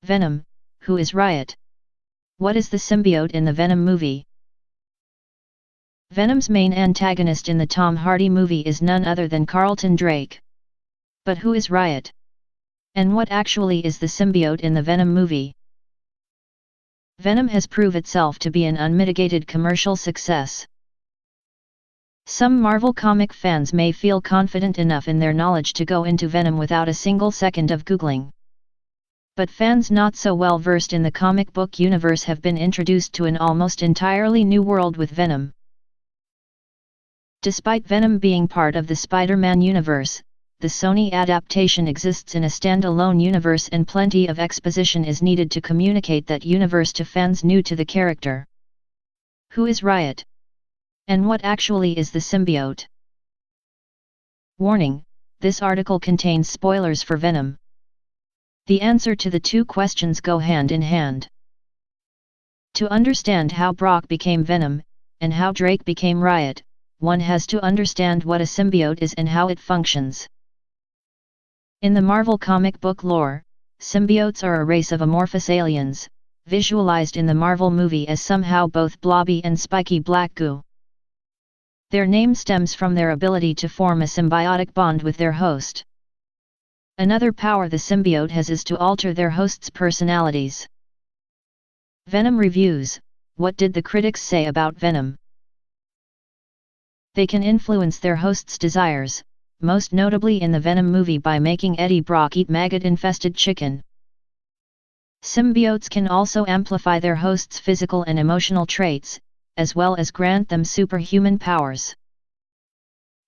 Venom, who is Riot? What is the symbiote in the Venom movie? Venom's main antagonist in the Tom Hardy movie is none other than Carlton Drake. But who is Riot? And what actually is the symbiote in the Venom movie? Venom has proved itself to be an unmitigated commercial success. Some Marvel comic fans may feel confident enough in their knowledge to go into Venom without a single second of googling. But fans not so well versed in the comic book universe have been introduced to an almost entirely new world with Venom. Despite Venom being part of the Spider-Man universe, the Sony adaptation exists in a standalone universe and plenty of exposition is needed to communicate that universe to fans new to the character. Who is Riot? And what actually is the symbiote? Warning: this article contains spoilers for Venom. The answer to the two questions go hand in hand. To understand how Brock became Venom, and how Drake became Riot, one has to understand what a symbiote is and how it functions. In the Marvel comic book lore, symbiotes are a race of amorphous aliens, visualized in the Marvel movie as somehow both blobby and spiky black goo. Their name stems from their ability to form a symbiotic bond with their host. Another power the symbiote has is to alter their host's personalities. Venom reviews: what did the critics say about Venom? They can influence their host's desires, most notably in the Venom movie by making Eddie Brock eat maggot-infested chicken. Symbiotes can also amplify their host's physical and emotional traits, as well as grant them superhuman powers.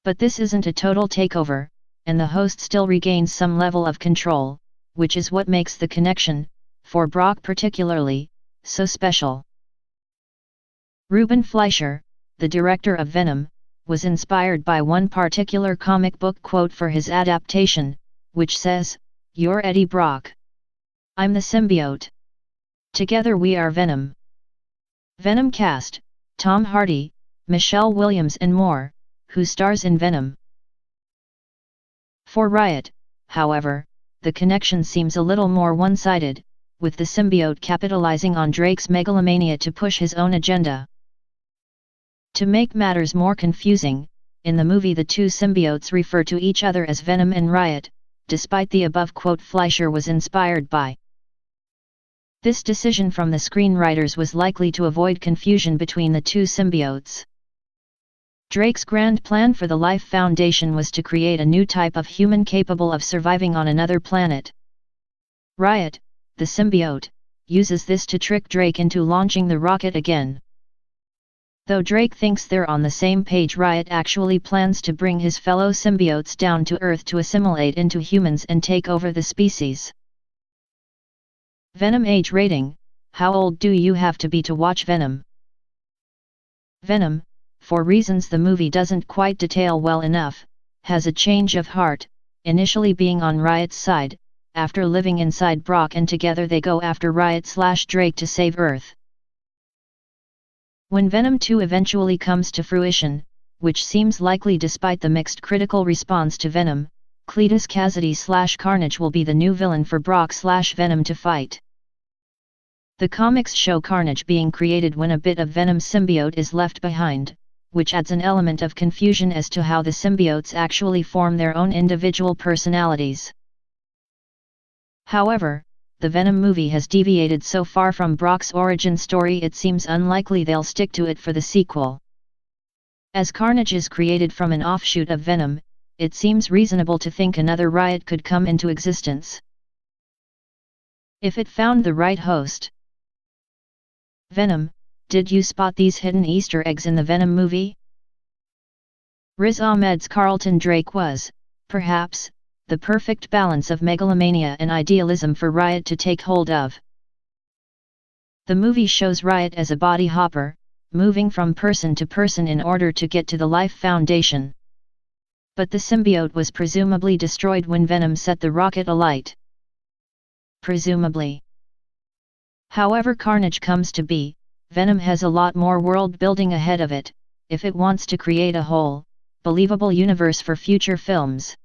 But this isn't a total takeover, and the host still regains some level of control, which is what makes the connection, for Brock particularly, so special. Ruben Fleischer, the director of Venom, was inspired by one particular comic book quote for his adaptation, which says, "You're Eddie Brock. I'm the symbiote. Together we are Venom." Venom cast: Tom Hardy, Michelle Williams and more, who stars in Venom. For Riot, however, the connection seems a little more one-sided, with the symbiote capitalizing on Drake's megalomania to push his own agenda. To make matters more confusing, in the movie the two symbiotes refer to each other as Venom and Riot, despite the above quote Fleischer was inspired by. This decision from the screenwriters was likely to avoid confusion between the two symbiotes. Drake's grand plan for the Life Foundation was to create a new type of human capable of surviving on another planet. Riot, the symbiote, uses this to trick Drake into launching the rocket again. Though Drake thinks they're on the same page, Riot actually plans to bring his fellow symbiotes down to Earth to assimilate into humans and take over the species. Venom age rating: how old do you have to be to watch Venom? Venom, for reasons the movie doesn't quite detail well enough, has a change of heart, initially being on Riot's side, after living inside Brock, and together they go after Riot/Drake to save Earth. When Venom 2 eventually comes to fruition, which seems likely despite the mixed critical response to Venom, Cletus Kasady/Carnage will be the new villain for Brock/Venom to fight. The comics show Carnage being created when a bit of Venom's symbiote is left behind, which adds an element of confusion as to how the symbiotes actually form their own individual personalities. However, the Venom movie has deviated so far from Brock's origin story it seems unlikely they'll stick to it for the sequel. As Carnage is created from an offshoot of Venom, it seems reasonable to think another Riot could come into existence. If it found the right host. Venom, did you spot these hidden Easter eggs in the Venom movie? Riz Ahmed's Carlton Drake was, perhaps, the perfect balance of megalomania and idealism for Riot to take hold of. The movie shows Riot as a body hopper, moving from person to person in order to get to the Life Foundation. But the symbiote was presumably destroyed when Venom set the rocket alight. Presumably. However Carnage comes to be, Venom has a lot more world building ahead of it, if it wants to create a whole, believable universe for future films.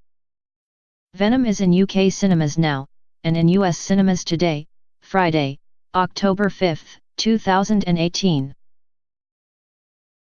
Venom is in UK cinemas now, and in US cinemas today, Friday, October 5, 2018.